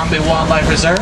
Zombie Wildlife Reserve.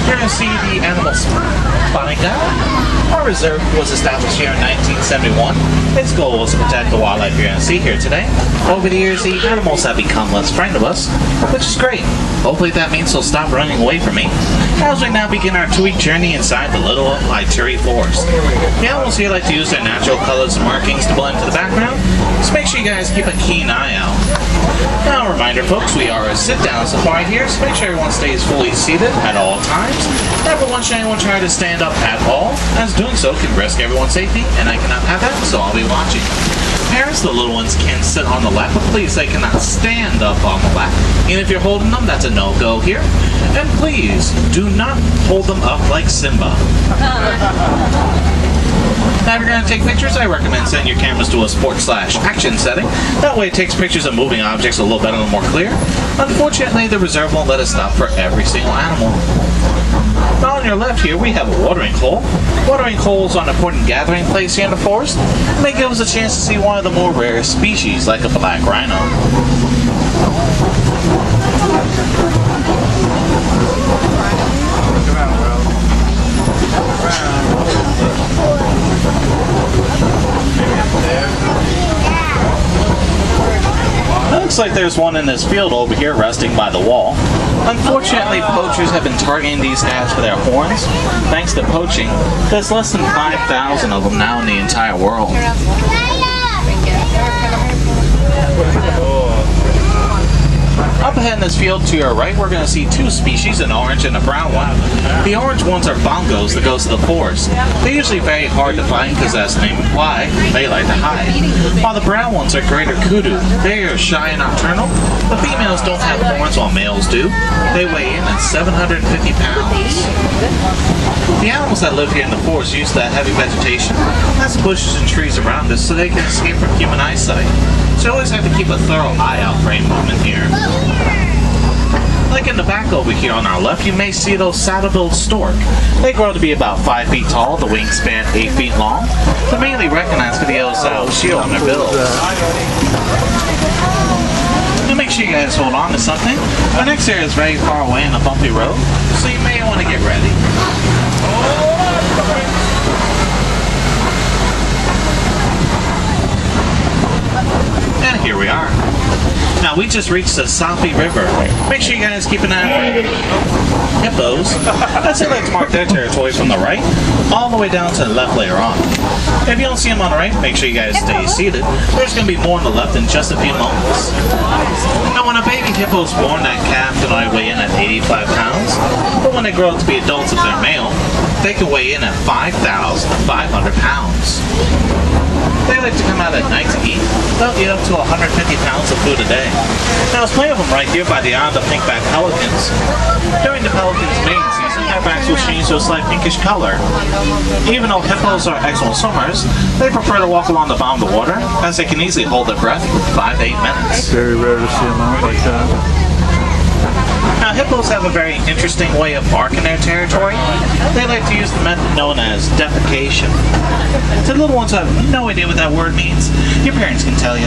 You're going to see the animal spotting guide. Our reserve was established here in 1971. Its goal was to protect the wildlife you're going to see here today. Over the years, the animals have become less frightened of us, which is great. Hopefully that means they'll stop running away from me. As we now begin our 2-week journey inside the Little Ituri Forest. The animals here like to use their natural colors and markings to blend into the background, so make sure you guys keep a keen eye out. Now a reminder folks, we are a sit-down safari here, so make sure everyone stays fully seated at all times. Never once should anyone try to stand up at all, as doing so can risk everyone's safety, and I cannot have that, so I'll be watching. Parents, the little ones can sit on the lap, but please, they cannot stand up on the lap. And if you're holding them, that's a no-go here. And please, do not hold them up like Simba. Now, if you're going to take pictures, I recommend setting your cameras to a sport/action setting. That way it takes pictures of moving objects a little better and more clear. Unfortunately, the reserve won't let us stop for every single animal. Now on your left here, we have a watering hole. Watering holes are an important gathering place here in the forest, and they give us a chance to see one of the more rare species, like a black rhino. It looks like there's one in this field over here resting by the wall. Unfortunately, poachers have been targeting these guys for their horns. Thanks to poaching, there's less than 5,000 of them now in the entire world. Up ahead in this field to your right, we're going to see 2 species, an orange and a brown one. The orange ones are bongos, the ghosts of the forest. They're usually very hard to find because, as the name implies, they like to hide. While the brown ones are greater kudu. They are shy and nocturnal. The females don't have horns while males do. They weigh in at 750 pounds. The animals that live here in the forest use the heavy vegetation, that's bushes and trees around us, so they can escape from human eyesight. So you always have to keep a thorough eye out for any movement here. Like in the back over here on our left, you may see those saddle-billed stork. They grow to be about 5 feet tall, the wingspan 8 feet long. They're mainly recognized for the yellow saddle shield on their bills. Now make sure you guys hold on to something. Our next area is very far away in a bumpy road, so you may want to get ready. And here we are. Now we just reached the Safi River. Make sure you guys keep an eye out for hippos. I'd say let's mark their territory from the right all the way down to the left later on. If you don't see them on the right, make sure you guys stay seated. There's going to be more on the left in just a few moments. Now when a baby hippo is born, that calf can only weigh in at 85 pounds. But when they grow up to be adults, if they're male, they can weigh in at 5,500 pounds. They like to come out at night to eat. They'll eat up to 150 pounds of food a day. Now there's plenty of them right here by the island of pink-backed pelicans. During the pelicans' mating season, their backs will change to a slight pinkish color. Even though hippos are excellent swimmers, they prefer to walk along the bottom of the water, as they can easily hold their breath for 5 to 8 minutes. Very rare to see them out like that. Now, hippos have a very interesting way of marking their territory. They like to use the method known as defecation. To the little ones who have no idea what that word means, your parents can tell you.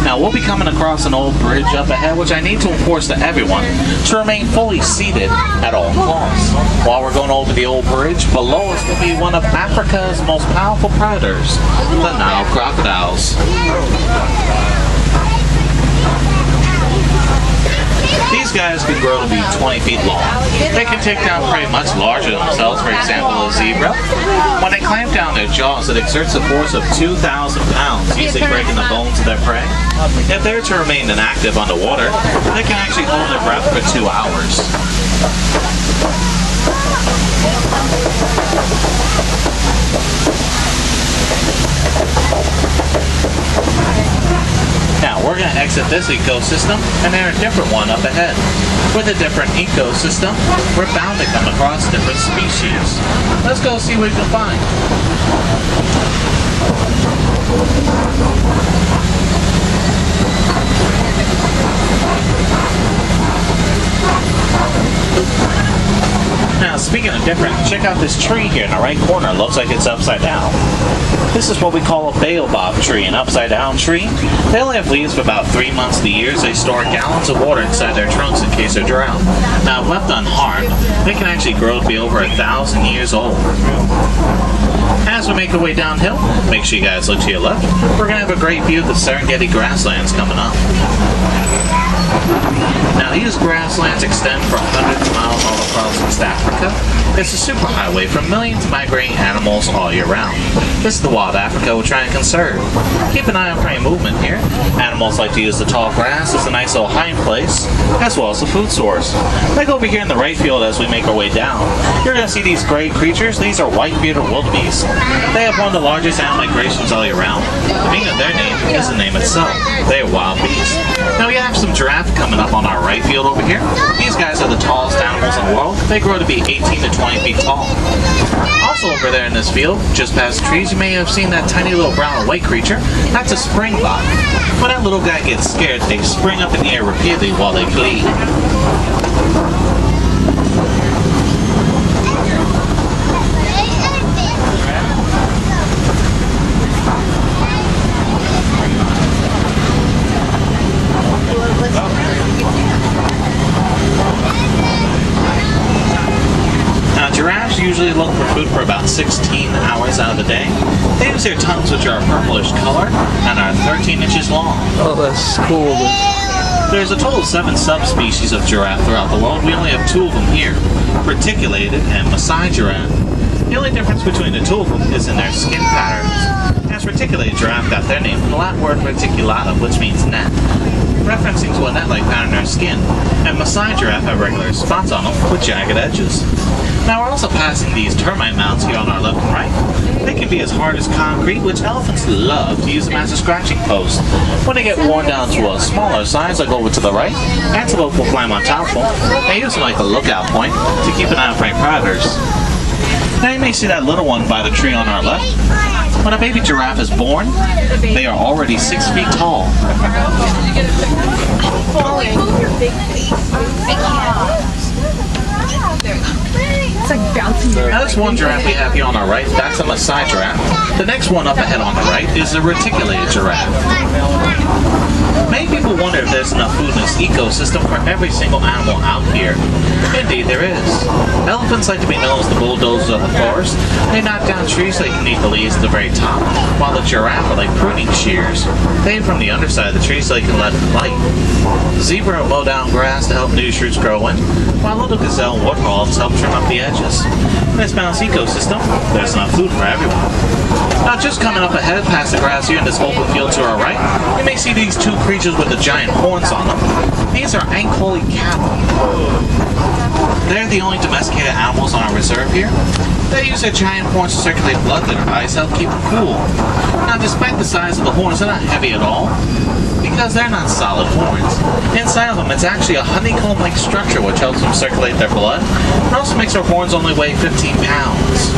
Now, we'll be coming across an old bridge up ahead, which I need to enforce to everyone to remain fully seated at all costs. While we're going over the old bridge, below us will be one of Africa's most powerful predators, the Nile crocodiles. These guys can grow to be 20 feet long. They can take down prey much larger than themselves, for example a zebra. When they clamp down their jaws, it exerts a force of 2,000 pounds, easily breaking the bones of their prey. If they're to remain inactive underwater, they can actually hold their breath for 2 hours. Now, we're going to exit this ecosystem and enter a different one up ahead. With a different ecosystem, we're bound to come across different species. Let's go see what we can find. Now, speaking of different. Check out this tree here in the right corner. Looks like it's upside down. This is what we call a baobab tree, an upside down tree. They only have leaves for about 3 months of the year. They store gallons of water inside their trunks in case they're drowned. Now, if left unharmed, they can actually grow to be over 1,000 years old. As we make our way downhill, make sure you guys look to your left. We're going to have a great view of the Serengeti grasslands coming up. Now, these grasslands extend for hundreds of miles all across East Africa. It's a superhighway for millions of migrating animals all year round. This is the wild Africa we're trying to conserve. Keep an eye on prey movement here. Animals like to use the tall grass as a nice little hiding place, as well as a food source. Like over here in the right field as we make our way down, you're going to see these great creatures. These are white-bearded wildebeest. They have one of the largest animal migrations all year round. The meaning of their name is the name itself. They are wild beasts. Now we have some giraffe coming up on our right field over here. These guys are the tallest animals in the world. They grow to be 18 to 20 feet tall. Also over there in this field, just past the trees, you may have seen that tiny little brown and white creature. That's a springbok. When that little guy gets scared, they spring up in the air repeatedly while they flee. Giraffes usually look for food for about 16 hours out of the day. They use their tongues, which are a purplish color and are 13 inches long. Oh, that's cool. There's a total of 7 subspecies of giraffe throughout the world. We only have 2 of them here, reticulated and Maasai giraffe. The only difference between the 2 of them is in their skin patterns. As reticulated giraffe got their name from the Latin word reticulata, which means net, referencing to a net-like pattern in their skin, and Maasai giraffe have regular spots on them with jagged edges. Now we're also passing these termite mounds here on our left and right. They can be as hard as concrete, which elephants love to use them as a scratching post. When they get worn down to a smaller size, like over to the right, antelope will climb on top of them. They use them like a lookout point to keep an eye on prey predators. Now you may see that little one by the tree on our left. When a baby giraffe is born, they are already 6 feet tall. It's like bouncing. Now this one giraffe we have here on our right, that's a Maasai giraffe. The next one up ahead on the right is a reticulated giraffe. Many people wonder if there's enough food in this ecosystem for every single animal out here. Indeed there is. Elephants like to be known as the bulldozers of the forest. They knock down trees so they can eat the leaves at the very top, while the giraffe are like pruning shears. They aim from the underside of the tree so they can let it bite. The zebra will mow down grass to help new shoots grow in, while little gazelle and warthogs help trim up the edges. In this balanced ecosystem, there's enough food for everyone. Now just coming up ahead past the grass here in this open field to our right, you may see these 2 creatures with the giant horns on them. These are Ankole cattle. They're the only domesticated animals on our reserve here. They use their giant horns to circulate blood to their eyes to help keep them cool. Now despite the size of the horns, they're not heavy at all, because they're not solid horns. Inside of them, it's actually a honeycomb-like structure which helps them circulate their blood. It also makes their horns only weigh 15 pounds.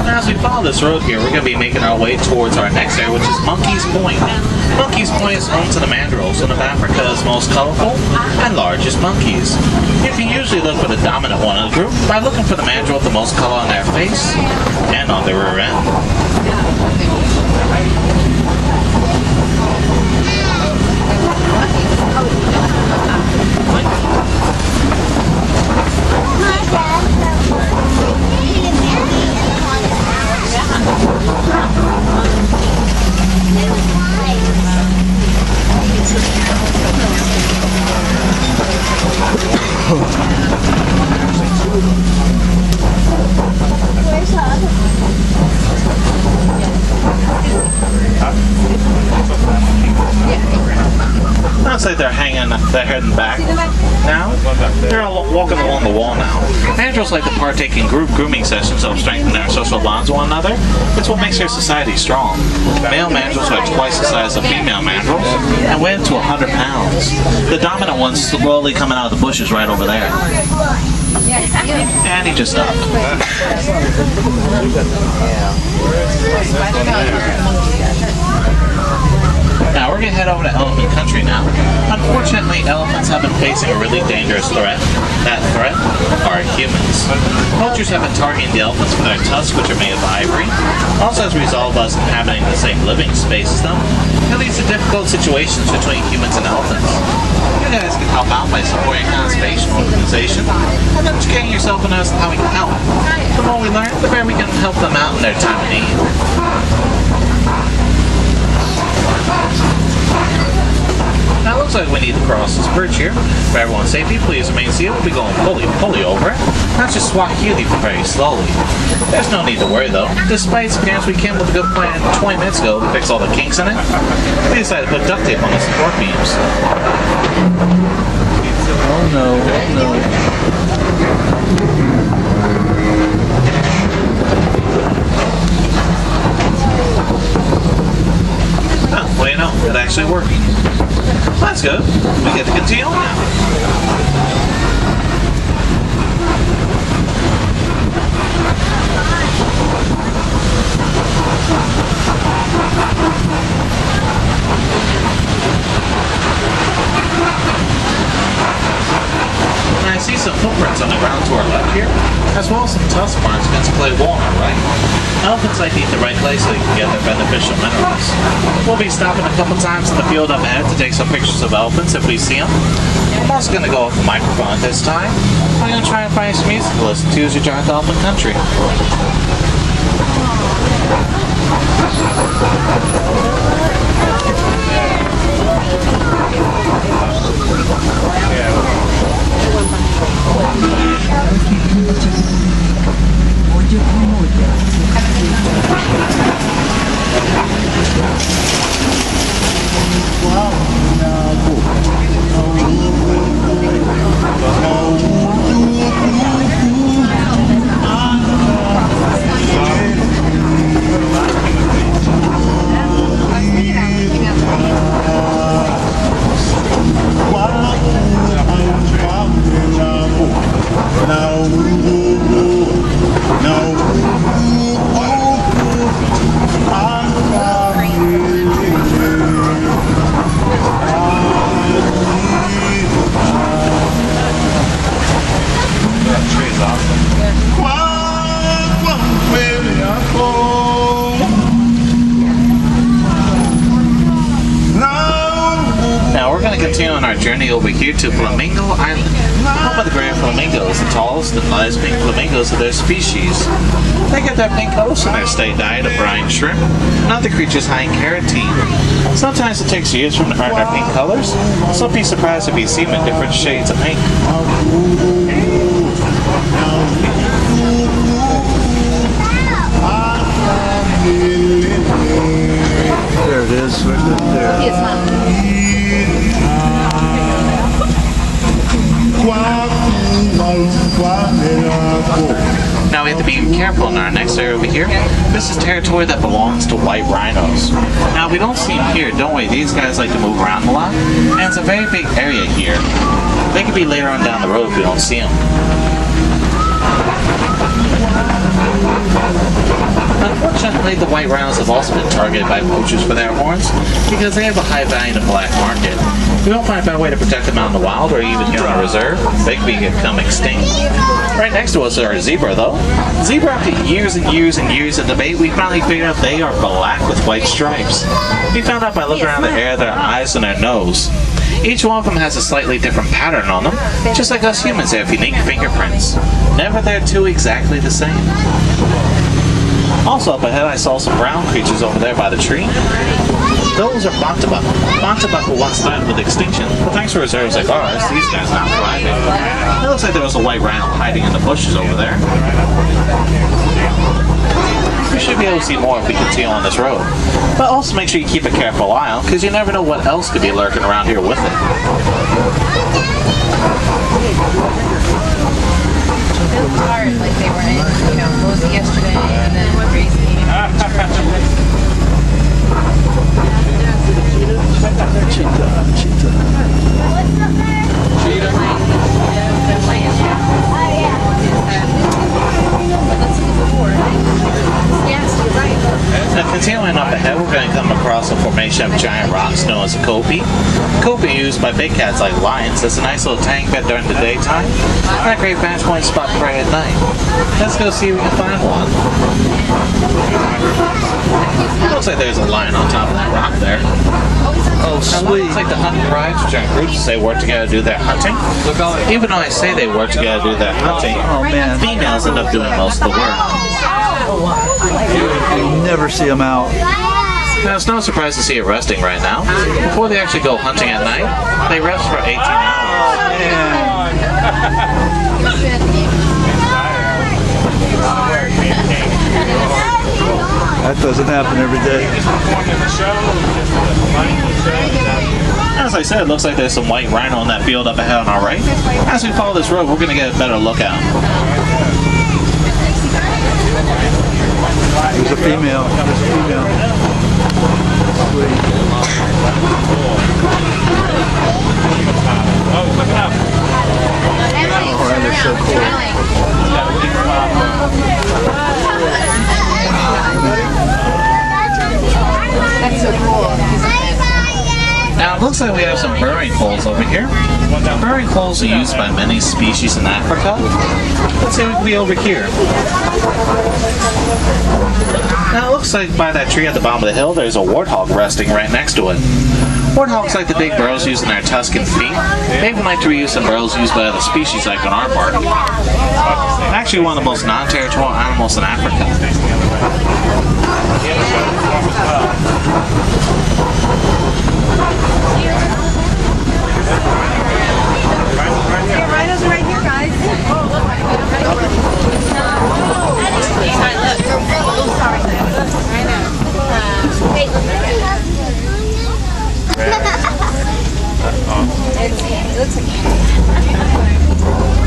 As we follow this road here, we're going to be making our way towards our next area, which is Monkey's Point. Monkey's Point is home to the mandrills, one of Africa's most colorful and largest monkeys. You can usually look for the dominant one in the group by looking for the mandrill with the most color on their face and on their rear end. Looks like they're hanging their head and back. Now, they're all walking along the wall now. Mandrills like to partake in group grooming sessions to strengthen their social bonds with one another. It's what makes their society strong. Male mandrills are twice the size of female mandrills and weigh up to 100 pounds. The dominant one's slowly coming out of the bushes right over there. And he just stopped. Now we're going to head over to elephant country now. Unfortunately, elephants have been facing a really dangerous threat. That threat are humans. Poachers have been targeting the elephants for their tusks, which are made of ivory. Also, as a result of us inhabiting the same living space as them, it leads to difficult situations between humans and elephants. You guys can help out by supporting a conservation organization and educating yourself on us how we can help. The more we learn, the better we can help them out in their time of need. Now it looks like we need to cross this bridge here. For everyone's safety, please remain seated. We'll be going fully over it. Not just walk Swahili very slowly. There's no need to worry though. Despite its appearance, we came with a good plan 20 minutes ago to fix all the kinks in it. We decided to put duct tape on the support beams. Oh no, oh no. What do you know? It actually worked. That's good. We get to continue on now. And I see some footprints on the ground to our left here, as well as some tusk marks against clay wall on our right. Elephants like to eat the right place so they can get their beneficial minerals. We'll be stopping a couple times in the field up ahead to take some pictures of elephants if we see them. I'm also going to go off the microphone this time. I'm going to try and find some music to listen to as you drive to elephant country. Continue on our journey over here to Flamingo Island, home of the great flamingos, the tallest and lightest pink flamingos of their species. They get their pink host in their state diet of brine shrimp and other creatures high in carotene. Sometimes it takes years for them to earn their pink colors, so don't be surprised if you see them in different shades of pink. There it is, right there. Yes, Mom. Now we have to be careful in our next area over here. This is territory that belongs to white rhinos. Now we don't see them here, don't we? These guys like to move around a lot, and it's a very big area here. They could be later on down the road if we don't see them. Unfortunately, the white rhinos have also been targeted by poachers for their horns because they have a high value in the black market. If we don't find a better way to protect them out in the wild or even here on a reserve, they could become extinct. Right next to us are a zebra, though. Zebra, after years and years and years of debate, we finally figured out they are black with white stripes. We found out by looking around the hair, their eyes, and their nose. Each one of them has a slightly different pattern on them, just like us humans have unique fingerprints. Never they're two exactly the same. Also up ahead I saw some brown creatures over there by the tree. Those are Bontabuck. Bontabuck were once threatened with extinction, but thanks to reserves like ours, these guys are now thriving. It looks like there was a white rhino hiding in the bushes over there. We should be able to see more if we continue on this road. But also make sure you keep a careful eye out, because you never know what else could be lurking around here with it. It was hard, like they were in, Rosie yesterday, and then Gracie. Cheetah. Yes, you're right. Now, continuing up ahead, we're going to come across a formation of giant rocks known as a kopie. Kopie used by big cats like lions. It's a nice little tank bed during the daytime, and a great vantage point spot for at night. Let's go see if we can find one. Looks like there's a lion on top of that rock there. Oh, Now, sweet. it's like the hunting tribes, which are in groups, they work together to do their hunting. Even though I say they work together to do their hunting, Oh, man. females end up doing most of the work. You never see them out. Now, it's no surprise to see it resting right now. Before they actually go hunting at night, they rest for 18 hours. That doesn't happen every day. As I said, it looks like there's some white rhino in that field up ahead on our right. As we follow this road, we're going to get a better look at them. There's a female. Sweet. Oh, that is so cool. That's so cool. Now, it looks like we have some burrowing holes over here. Burrowing holes are used by many species in Africa. Let's see what we can be over here. Now, it looks like by that tree at the bottom of the hill, there's a warthog resting right next to it. Warthogs like the big burrows used in their tusken feet. They even like to reuse some burrows used by other species like on our park. Actually, one of the most non-territorial animals in Africa. Rhinos are right here, guys.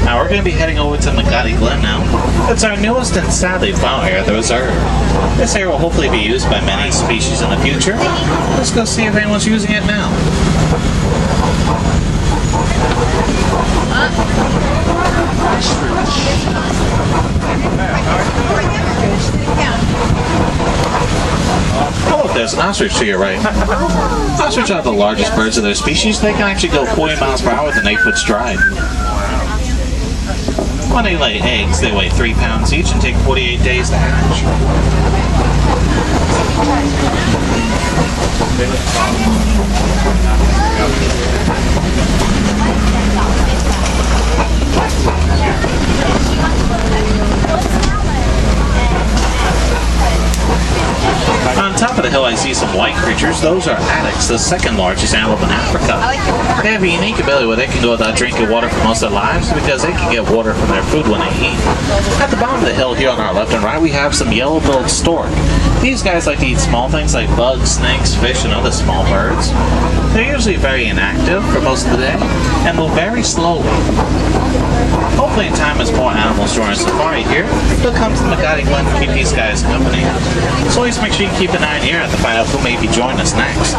Now we're going to be heading over to Motti Glen now. It's our newest and sadly final area of the reserve. This area will hopefully be used by many species in the future. Let's go see if anyone's using it now. Oh, look, there's an ostrich to your right. Ostriches are the largest birds of their species. They can actually go 40 miles per hour within 8 foot stride. When they lay eggs, they weigh 3 pounds each and take 48 days to hatch. On top of the hill, I see some white creatures. Those are addax, the second largest animal in Africa. They have a unique ability where they can go without drinking water for most of their lives because they can get water from their food when they eat. At the bottom of the hill here on our left and right, we have some yellow-billed stork. These guys like to eat small things like bugs, snakes, fish, and other small birds. They're usually very inactive for most of the day and move very slowly. Hopefully in time as more animals join a safari here, they'll come to the Motti Glen to keep these guys company. So always make sure you keep an eye and ear out to find out who may be joining us next.